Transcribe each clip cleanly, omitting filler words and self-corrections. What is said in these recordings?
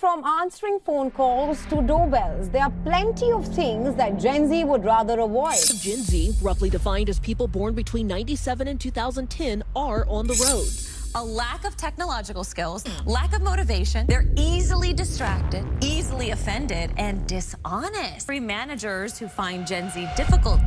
From answering phone calls to doorbells, there are plenty of things that Gen Z would rather avoid. Gen Z, roughly defined as people born between 97 and 2010, are on the road. A lack of technological skills, lack of motivation. They're easily distracted, easily offended, and dishonest. Free managers who find Gen Z difficult.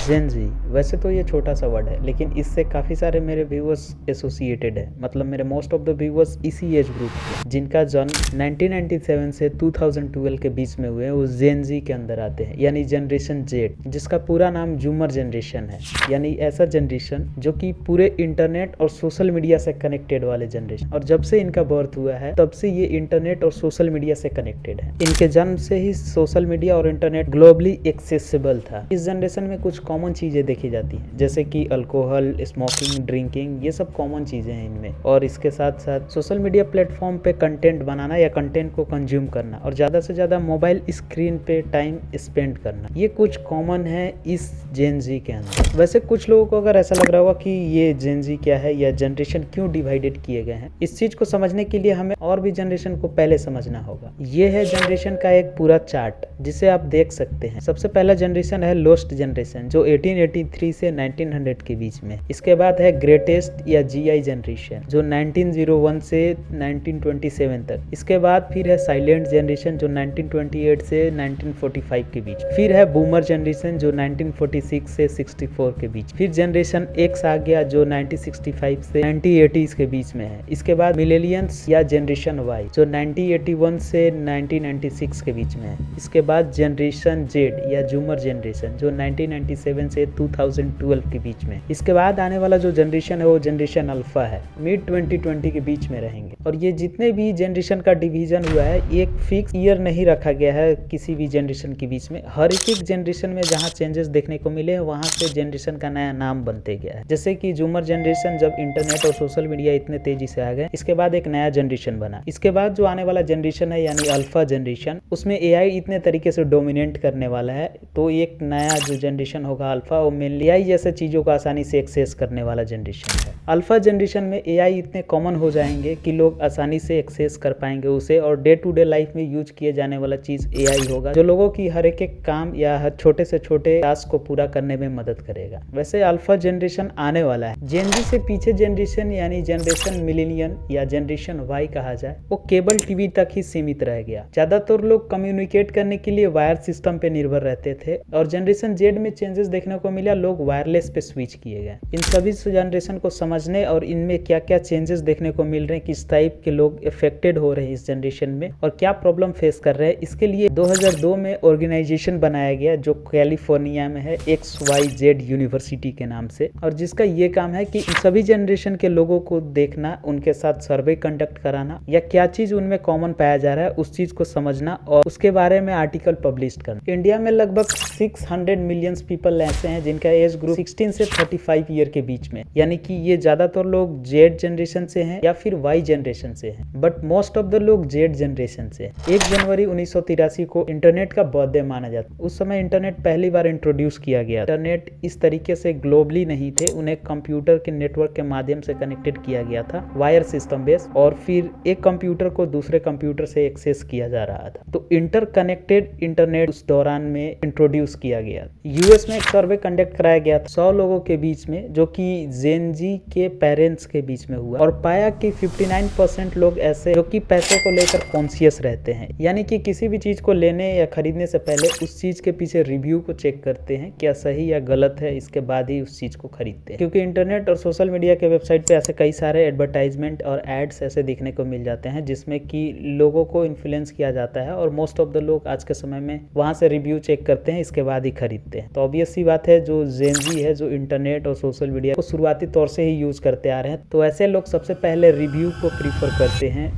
जेन जी वैसे तो ये छोटा सा word है, लेकिन इससे काफ़ी सारे मेरे व्यूअर्स एसोसिएटेड है। मतलब मेरे मोस्ट ऑफ द व्यूअर्स इसी एज ग्रुप के जिनका जन्म 1997 से 2012 के बीच में हुए, वो जेन जी के अंदर आते हैं, यानी जनरेशन जेड, जिसका पूरा नाम जूमर जनरेशन है। यानी ऐसा जनरेशन जो कि पूरे इंटरनेट और सोशल मीडिया से कनेक्टेड वाले जनरेशन, और जब से इनका बर्थ हुआ है तब से ये इंटरनेट और सोशल मीडिया से कनेक्टेड है। इनके जन्म से ही सोशल मीडिया और इंटरनेट ग्लोबली एक्सेसिबल था। इस जनरेशन में कुछ कॉमन चीजें देखी जाती हैं, जैसे कि अल्कोहल, स्मोकिंग, ड्रिंकिंग, ये सब कॉमन चीजें हैं इनमें। और इसके साथ साथ सोशल मीडिया प्लेटफॉर्म पे कंटेंट बनाना या कंटेंट को कंज्यूम करना, और ज्यादा से ज्यादा मोबाइल स्क्रीन पे टाइम स्पेंड करना, ये कुछ कॉमन है इस जेन जी के अंदर। वैसे कुछ लोगों को अगर ऐसा लग रहा होगा कि ये जेन जी क्या है या जनरेशन क्यों डिवाइडेड किए गए हैं, इस चीज को समझने के लिए हमें और भी जनरेशन को पहले समझना होगा। ये है जनरेशन का एक पूरा चार्ट जिसे आप देख सकते हैं। सबसे पहला जनरेशन है लोस्ट जनरेशन, जो 1883 से 1900 के बीच में। इसके बाद है ग्रेटेस्ट या जीआई जनरेशन, जो 1901 से 1927 तक। इसके बाद फिर है साइलेंट जनरेशन, जो 1928 से 1945 के बीच। फिर है बूमर जनरेशन, जो 1946 से 64 के बीच। फिर जनरेशन एक्स आ गया, जो 1965 से 1980 के बीच में है। इसके बाद मिलेनियल्स या जनरेशन वाई, जो 1981 से 1996 के बीच में है। इसके बाद जनरेशन जेड या जूमर जनरेशन, जो 1997 से 2012 के बीच में। इसके बाद आने वाला जो जनरेशन है वो जनरेशन अल्फा है, मिड 2020 के बीच में रहेंगे। और ये जितने भी जनरेशन का डिवीजन हुआ है, एक फिक्स ईयर नहीं रखा गया है किसी भी जनरेशन के बीच में। हर एक जनरेशन में जहाँ चेंजेस देखने को मिले, वहाँ से जनरेशन का नया नाम बनते गया है। जैसे कि जूमर जनरेशन जब इंटरनेट और सोशल मीडिया इतने तेजी से आ गए, इसके बाद एक नया जनरेशन बना। इसके बाद जो आने वाला जनरेशन है यानी अल्फा जनरेशन, उसमें एआई इतने तरीके से डोमिनेट करने वाला है, तो एक नया जो जनरेशन होगा अल्फा, वो मेनली एआई जैसे चीजों को आसानी से एक्सेस करने वाला जनरेशन है। अल्फा जनरेशन में एआई इतने कॉमन हो जाएंगे कि लोग आसानी से एक्सेस कर पाएंगे उसे, और डे टू डे लाइफ में यूज किए जाने वाला चीज एआई होगा, जो लोगों की हर एक काम या हर छोटे से छोटे टास्क को पूरा करने में मदद करेगा। वैसे अल्फा जनरेशन आने वाला है। जेन जी से पीछे जनरेशन यानी जनरेशन मिलेनियन या जनरेशन वाई कहा जाए, वो केबल टीवी तक ही सीमित रह गया। ज्यादातर लोग कम्युनिकेट करने के लिए वायर सिस्टम पे निर्भर रहते थे, और जनरेशन जेड में चेंजेस देखने को मिला, लोग वायरलेस पे स्विच किए गए। इन सभी जनरेशन को समझने और इनमें क्या क्या चेंजेस देखने को मिल रहे हैं, किस टाइप के लोग इफेक्टेड हो रहे हैं इस जनरेशन में, और क्या प्रॉब्लम फेस कर रहे हैं, इसके लिए 2002 में ऑर्गेनाइजेशन बनाया गया जो कैलिफोर्निया में है, XYZ यूनिवर्सिटी के नाम से, और जिसका ये काम है कि इन सभी जनरेशन के लोगों को देखना, उनके साथ सर्वे कंडक्ट कराना, या क्या चीज उनमें कॉमन पाया जा रहा है उस चीज को समझना और उसके बारे में आर्टिकल पब्लिश करना। इंडिया में लगभग 600 मिलियन पीपल ऐसे हैं जिनका एज ग्रुप 16 से 35 ईयर के बीच में, यानी कि ये ज्यादातर लोग जेड जनरेशन से हैं या फिर वाई जनरेशन से हैं, बट मोस्ट ऑफ द लोग जेड जनरेशन से हैं। 1 जनवरी 1983 को इंटरनेट का बर्थडे माना जाता है। उस समय इंटरनेट पहली बार इंट्रोड्यूस किया गया। इंटरनेट इस तरीके से ग्लोबली नहीं थे, उन्हें कंप्यूटर के नेटवर्क के माध्यम से कनेक्टेड किया गया था, वायर सिस्टम बेस, और फिर एक कंप्यूटर को दूसरे कंप्यूटर से एक्सेस किया जा रहा था। तो इंटरकनेक्टेड इंटरनेट उस दौरान में इंट्रोड्यूस किया गया। यूएस में एक सर्वे कंडक्ट कराया गया था 100 लोगों के बीच में, जो कि जेन जी के पेरेंट्स के बीच में हुआ, और पाया कि 59% लोग ऐसे जो कि पैसे को लेकर कॉन्शियस रहते हैं, यानी कि किसी भी चीज को लेने या खरीदने से पहले उस चीज के पीछे रिव्यू को चेक करते हैं, क्या सही या गलत है, इसके बाद ही उस चीज को खरीदते हैं। क्योंकि इंटरनेट और सोशल मीडिया के वेबसाइट पे ऐसे कई सारे एडवर्टाइजमेंट और एड्स ऐसे दिखने को मिल जाते हैं जिसमें कि लोगों को इन्फ्लुएंस किया जाता है, और मोस्ट ऑफ द लोग आज के समय में वहां से रिव्यू चेक करते हैं, इसके बाद ही खरीदते हैं। तो ऑब्वियस सी बात है, जो जेन जी है, जो इंटरनेट और सोशल मीडिया को शुरुआती तौर से ही यूज करते आ रहे हैं, तो ऐसे लोग सबसे पहले रिव्यू को प्रीफर करते हैं।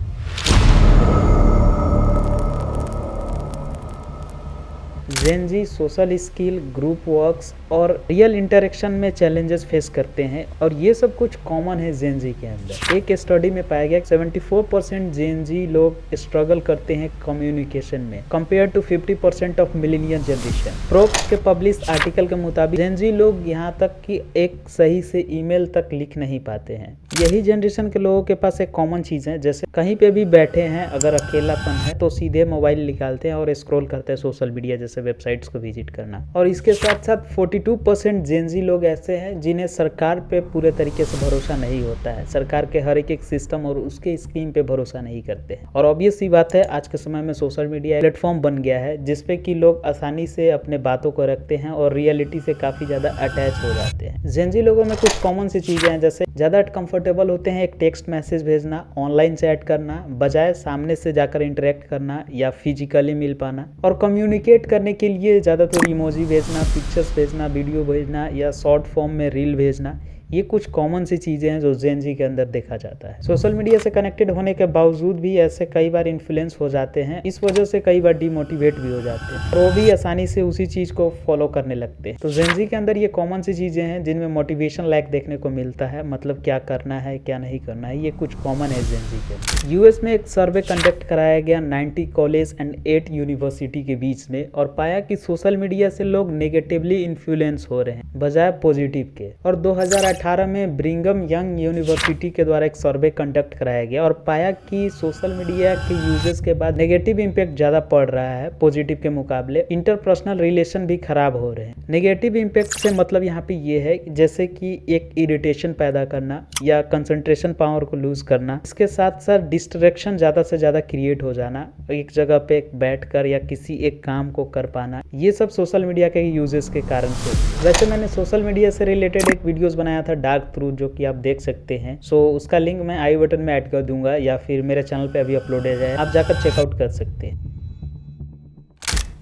जेन जी सोशल स्किल, ग्रुप वर्क्स और रियल इंटरेक्शन में चैलेंजेस फेस करते हैं, और ये सब कुछ कॉमन है जेन जी के अंदर। एक स्टडी में पाया गया 74% जेन जी लोग स्ट्रगल करते हैं कम्युनिकेशन में compare to 50% of millennial generation. Forbes के पब्लिश आर्टिकल के मुताबिक जेन जी लोग यहाँ तक कि एक सही से ईमेल तक लिख नहीं पाते हैं। यही जनरेशन के लोगों के पास एक कॉमन चीज है, जैसे कहीं पे भी बैठे हैं, अगर अकेलापन है तो सीधे मोबाइल निकालते हैं और स्क्रॉल करते हैं सोशल मीडिया जैसे वेबसाइट्स को विजिट करना। और इसके साथ साथ 42% जेनजी लोग ऐसे हैं जिन्हें सरकार पे पूरे तरीके से भरोसा नहीं होता है, सरकार के हर एक सिस्टम और उसके स्कीम पे भरोसा नहीं करते हैं। और ऑब्वियस सी बात है, आज के समय में सोशल मीडिया प्लेटफॉर्म बन गया है जिसपे कि लोग आसानी से अपने बातों को रखते हैं और रियलिटी से काफी ज्यादा अटैच हो जाते हैं। जेनजी लोगों में कुछ कॉमन सी चीजें हैं, जैसे ज्यादा कंफर्टेबल होते हैं एक टेक्स्ट मैसेज भेजना, ऑनलाइन चैट करना बजाय सामने से जाकर इंटरेक्ट करना या फिजिकली मिल पाना, और कम्युनिकेट करने के लिए ज्यादातर इमोजी भेजना, पिक्चर्स भेजना, वीडियो भेजना या शॉर्ट फॉर्म में रील भेजना। ये कुछ कॉमन सी चीजें हैं जो जेन जी के अंदर देखा जाता है। सोशल मीडिया से कनेक्टेड होने के बावजूद भी ऐसे कई बार इन्फ्लुएंस हो जाते हैं, इस वजह से कई बार डिमोटिवेट भी हो जाते हैं और वो भी आसानी से उसी चीज को फॉलो करने लगते हैं। तो जेन जी के अंदर ये कॉमन सी चीजें हैं जिनमें मोटिवेशन लैक देखने को मिलता है, मतलब क्या करना है क्या नहीं करना है, ये कुछ कॉमन है जेन जी के अंदर। यूएस में एक सर्वे कंडक्ट कराया गया 90 कॉलेज एंड 8 यूनिवर्सिटी के बीच में, और पाया कि सोशल मीडिया से लोग नेगेटिवली इन्फ्लुएंस हो रहे हैं बजाय पॉजिटिव के। और 2018 में ब्रिंगम यंग यूनिवर्सिटी के द्वारा एक सर्वे कंडक्ट कराया गया और पाया कि सोशल मीडिया के यूजेस के बाद नेगेटिव इंपैक्ट ज्यादा पड़ रहा है पॉजिटिव के मुकाबले। इंटरपर्सनल रिलेशन भी खराब हो रहे हैं। नेगेटिव इंपैक्ट से मतलब यहाँ पे ये है जैसे कि एक इरिटेशन पैदा करना या कंसंट्रेशन पावर को लूज करना, इसके साथ साथ डिस्ट्रैक्शन ज्यादा से ज्यादा क्रिएट हो जाना, एक जगह पे बैठकर या किसी एक काम को कर पाना, ये सब सोशल मीडिया के यूजेस के कारण से। वैसे मैंने सोशल मीडिया से रिलेटेड एक वीडियोस बनाया था डार्क थ्रू, जो कि आप देख सकते हैं। सो उसका लिंक मैं आई बटन में ऐड कर दूंगा या फिर मेरे चैनल पे अभी अपलोडेड है, आप जाकर चेकआउट कर सकते हैं।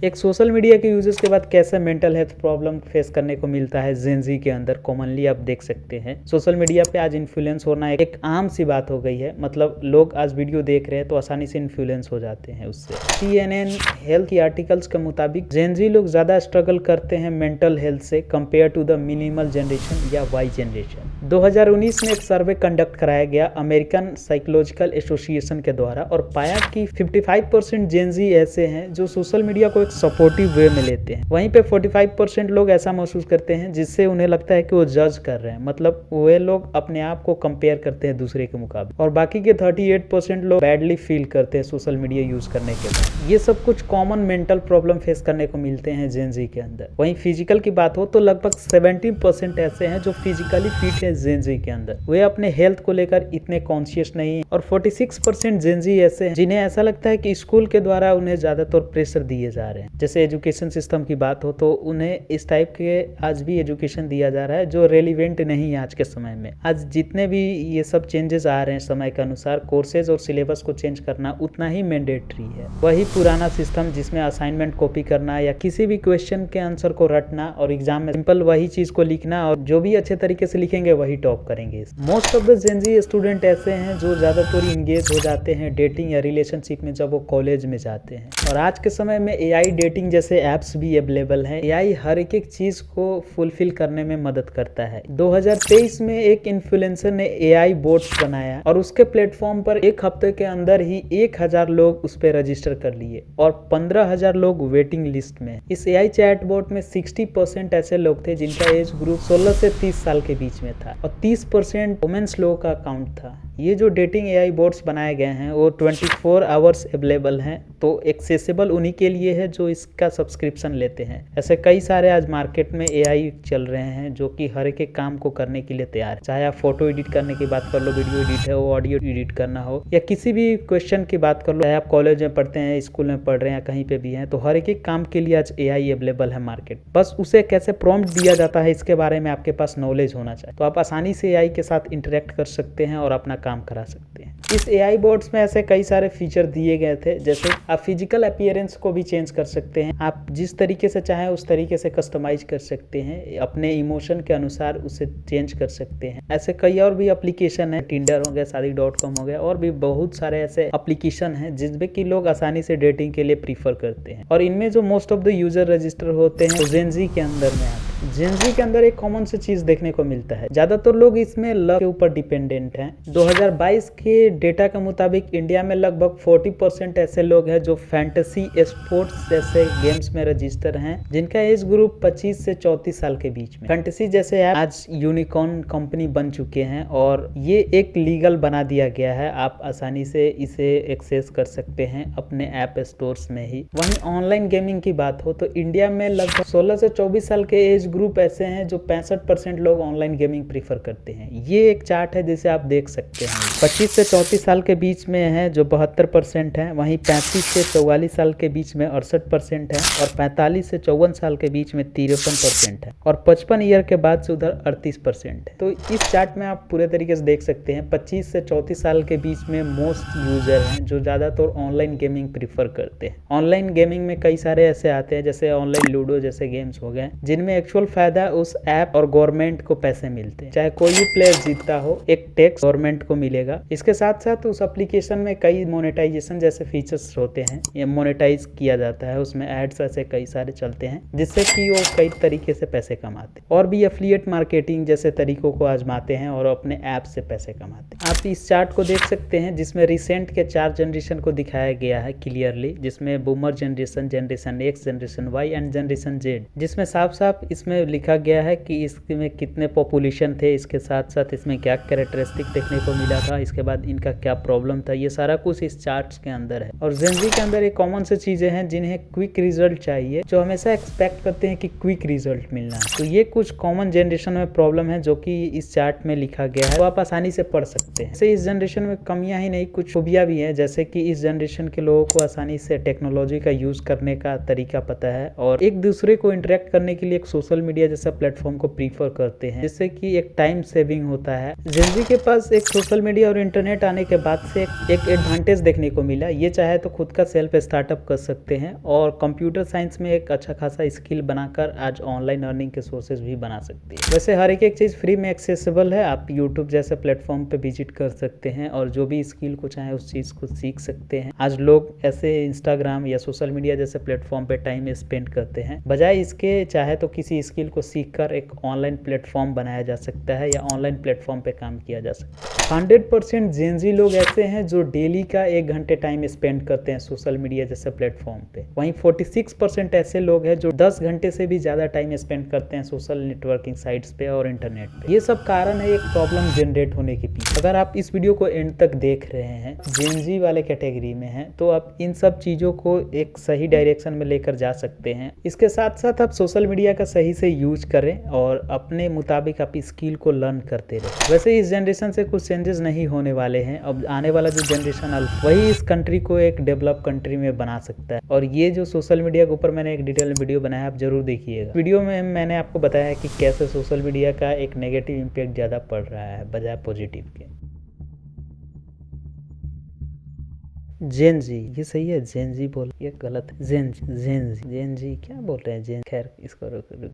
एक सोशल मीडिया के यूजेस के बाद कैसे मेंटल हेल्थ प्रॉब्लम फेस करने को मिलता है जेन जी के अंदर कॉमनली आप देख सकते हैं। सोशल मीडिया पे आज इन्फ्लुएंस होना एक आम सी बात हो गई है, मतलब लोग आज वीडियो देख रहे हैं तो आसानी से इन्फ्लुएंस हो जाते हैं उससे। CNN हेल्थ की आर्टिकल्स के मुताबिक जेन जी लोग ज्यादा स्ट्रगल करते हैं मेंटल हेल्थ से compare to the millennial generation या वाई जनरेशन। 2019 में एक सर्वे कंडक्ट कराया गया अमेरिकन साइकोलॉजिकल एसोसिएशन के द्वारा और पाया कि 55% जेन जी ऐसे हैं जो सोशल मीडिया को सपोर्टिव वे में लेते हैं। वहीं पे 45% लोग ऐसा महसूस करते हैं जिससे उन्हें लगता है कि वो जज कर रहे हैं, मतलब वे लोग अपने आप को कंपेयर करते हैं दूसरे के मुकाबले। और बाकी के 38% लोग बैडली फील करते हैं सोशल मीडिया यूज करने के बाद। ये सब कुछ कॉमन मेंटल प्रॉब्लम फेस करने को मिलते हैं जेन जी के अंदर। वहीं फिजिकल की बात हो तो लगभग 70% ऐसे हैं जो फिजिकली फिट है जेन जी के अंदर, वे अपने हेल्थ को लेकर इतने कॉन्शियस नहीं है। और 46% जेन जी ऐसे हैं जिन्हें ऐसा लगता है कि स्कूल के द्वारा उन्हें ज्यादातर प्रेशर दिए जा रहे हैं। जैसे एजुकेशन सिस्टम की बात हो तो उन्हें इस टाइप के आज भी एजुकेशन दिया जा रहा है जो रेलिवेंट नहीं है आज के समय में। आज जितने भी ये सब चेंजेस आ रहे हैं समय के अनुसार, कोर्सेज और सिलेबस को चेंज करना उतना ही मैंडेटरी है। वही पुराना सिस्टम जिसमें असाइनमेंट कॉपी करना या किसी भी क्वेश्चन के आंसर को रटना और एग्जाम में सिंपल वही चीज को लिखना, और जो भी अच्छे तरीके से लिखेंगे वही टॉप करेंगे। Most of the Gen Z student ऐसे हैं जो ज्यादातर इंगेज हो जाते हैं डेटिंग या रिलेशनशिप में जब वो कॉलेज में जाते हैं। और आज के समय में AI डेटिंग जैसे ऐप्स भी अवेलेबल हैं। AI हर एक चीज को फुलफिल करने में मदद करता है। 2023 में एक इन्फ्लुएंसर ने AI बोट्स बनाया और उसके प्लेटफॉर्म पर एक हफ्ते के अंदर ही 1000 लोग उस पर रजिस्टर कर लिए और 15,000 लोग वेटिंग लिस्ट में। इस AI चैट बोट में 60% ऐसे लोग थे जिनका एज ग्रुप 16 से 30 साल के बीच में था और 30% वुमेन्स लोगों का अकाउंट था। ये जो डेटिंग AI बोट्स बनाए गए हैं वो 24 आवर्स अवेलेबल हैं, तो एक्सेसिबल उन्हीं के लिए है जो इसका सब्सक्रिप्शन लेते हैं। ऐसे कई सारे आज मार्केट में AI चल रहे हैं जो कि हर एक काम को करने के लिए तैयार है। चाहे आप फोटो एडिट करने की बात कर लो, वीडियो एडिट है, ऑडियो एडिट करना हो, या किसी भी क्वेश्चन की बात कर लो, चाहे आप कॉलेज में पढ़ते हैं, स्कूल में पढ़ रहे हैं, कहीं पे भी हैं, तो हर एक काम के लिए आज AI अवेलेबल है मार्केट। बस उसे कैसे प्रॉम्प्ट दिया जाता है इसके बारे में आपके पास नॉलेज होना चाहिए, तो आप आसानी से AI के साथ इंटरेक्ट कर सकते हैं और अपना काम करा सकते हैं। इस AI बोर्ड्स में ऐसे कई सारे फीचर दिए गए थे, जैसे आप फिजिकल अपीयरेंस को भी चेंज कर सकते हैं, आप जिस तरीके से चाहें उस तरीके से कस्टमाइज कर सकते हैं, अपने इमोशन के अनुसार उसे चेंज कर सकते हैं। ऐसे कई और भी एप्लीकेशन है, टिंडर हो गया, शादी.com हो गया, और भी बहुत सारे ऐसे एप्लीकेशन हैं जिसमें कि लोग आसानी से डेटिंग के लिए प्रीफर करते हैं। और इनमें जो most of the user register होते हैं जेन जी के अंदर में आते हैं। जेनजी के अंदर एक कॉमन सी चीज देखने को मिलता है, ज्यादातर लोग इसमें लक के ऊपर डिपेंडेंट हैं। 2022 के डेटा के मुताबिक इंडिया में लगभग 40% ऐसे लोग हैं जो फैंटेसी स्पोर्ट्स जैसे गेम्स में रजिस्टर हैं, जिनका एज ग्रुप 25 से 34 साल के बीच में। फैंटेसी जैसे ऐप आज यूनिकॉर्न कंपनी बन चुके हैं और ये एक लीगल बना दिया गया है। आप आसानी से इसे एक्सेस कर सकते हैं अपने ऐप स्टोर्स में ही। वहीं ऑनलाइन गेमिंग की बात हो तो इंडिया में लगभग 16 से 24 साल के एज ग्रुप ऐसे हैं जो 65% लोग ऑनलाइन गेमिंग प्रीफर करते हैं। ये एक चार्ट है जिसे आप देख सकते हैं। 25 से 34 साल के बीच में है जो 72% है, वहीं 35 से 44 साल के बीच में 68% है और 45 से 54 साल के बीच में 53% है और 55 ईयर के बाद से उधर 38% है। तो इस चार्ट में आप पूरे तरीके से देख सकते हैं 25 से 34 साल के बीच में मोस्ट यूजर हैं जो ज़्यादातर ऑनलाइन गेमिंग प्रीफर करते हैं। ऑनलाइन गेमिंग में कई सारे ऐसे आते हैं जैसे ऑनलाइन लूडो जैसे गेम्स हो गए, जिनमें एक्चुअल फायदा उस ऐप और गवर्नमेंट को पैसे मिलते हैं। चाहे कोई भी प्लेयर जीतता हो एक टैक्स गवर्नमेंट को मिलेगा। इसके साथ साथ उस एप्लीकेशन में कई मोनेटाइजेशन जैसे फीचर्स होते हैं, ये मोनेटाइज किया जाता है, उसमें एड्स ऐसे कई सारे चलते हैं जिससे कि वो कई तरीके से पैसे कमाते हैं और भी एफिलिएट मार्केटिंग जैसे तरीकों को आजमाते हैं और अपने ऐप से पैसे कमाते हैं। आप इस चार्ट को देख सकते हैं जिसमें रिसेंट के 4 जनरेशन को दिखाया गया है क्लियरली, जिसमें boomer generation, generation X, generation Y and generation Z, जिसमें साफ साफ इसमें लिखा गया है कि इसमें कितने पॉपुलेशन थे, इसके साथ साथ इसमें क्या कैरेक्टरिस्टिक देखने को मिला था, इसके बाद इनका क्या प्रॉब्लम था, ये सारा कुछ इस चार्ट्स के अंदर है। और जेनजी के अंदर एक कॉमन से चीजें हैं जिन्हें क्विक रिजल्ट चाहिए, जो हमेशा एक्सपेक्ट करते हैं कि क्विक रिजल्ट मिलना है। तो ये कुछ कॉमन जनरेशन में प्रॉब्लम है जो कि इस चार्ट में लिखा गया है, तो आप आसानी से पढ़ सकते हैं। इस जनरेशन में कमियां ही नहीं कुछ खूबियां भी हैं, जैसे कि इस जनरेशन के लोगों को आसानी से टेक्नोलॉजी का यूज करने का तरीका पता है और एक दूसरे को इंटरेक्ट करने के लिए एक सोशल मीडिया जैसा प्लेटफॉर्म को प्रीफर करते हैं, जिससे कि एक टाइम सेविंग होता है। जेनजी के पास एक सोशल मीडिया और इंटरनेट आने के बाद से एक एडवांटेज देखने को मिला, ये चाहे तो खुद का सेल्फ स्टार्टअप कर सकते हैं और कंप्यूटर साइंस में एक अच्छा खासा स्किल बनाकर आज ऑनलाइन अर्निंग के सोर्सेज भी बना सकते हैं। वैसे हर एक चीज फ्री में एक्सेसिबल है, आप यूट्यूब जैसे प्लेटफॉर्म पे विजिट कर सकते हैं और जो भी स्किल को चाहे उस चीज को सीख सकते हैं। आज लोग ऐसे इंस्टाग्राम या सोशल मीडिया जैसे प्लेटफॉर्म पे टाइम स्पेंड करते हैं, बजाय इसके चाहे तो किसी स्किल को सीखकर एक ऑनलाइन प्लेटफॉर्म बनाया जा सकता है या ऑनलाइन प्लेटफॉर्म पे काम किया जा सकता है। 100% जेनजी लोग ऐसे हैं जो डेली का 1 घंटे टाइम स्पेंड करते हैं सोशल मीडिया जैसे प्लेटफॉर्म पे। वहीं 46% ऐसे लोग हैं जो 10 घंटे से भी ज्यादा टाइम स्पेंड करते हैं सोशल नेटवर्किंग साइट्स पे और इंटरनेट पे। ये सब कारण है एक प्रॉब्लम जनरेट होने के पीछे। अगर आप इस वीडियो को एंड तक देख रहे हैं, जेनजी वाले कैटेगरी में हैं, तो आप इन सब चीजों को एक सही डायरेक्शन में लेकर जा सकते हैं। इसके साथ साथ आप सोशल मीडिया का सही से यूज करें और अपने मुताबिक आप स्किल को लर्न करते रहें। वैसे इस जनरेशन से कुछ चेंजेस नहीं होने वाले हैं। अब आने वाला जो जनरेशन वही इस कंट्री को एक डेवलप कंट्री में बना सकता है। और ये जो सोशल मीडिया के ऊपर मैंने एक डिटेल वीडियो बनाया, आप जरूर देखिएगा। वीडियो में मैंने आपको बताया है कि कैसे सोशल मीडिया का एक नेगेटिव इम्पैक्ट ज्यादा पड़ रहा है बजाय पॉजिटिव के। जेनजी ये सही है, जेनजी बोल ये गलत है। जेनजी क्या बोल रहे हैं, जेन खैर इसको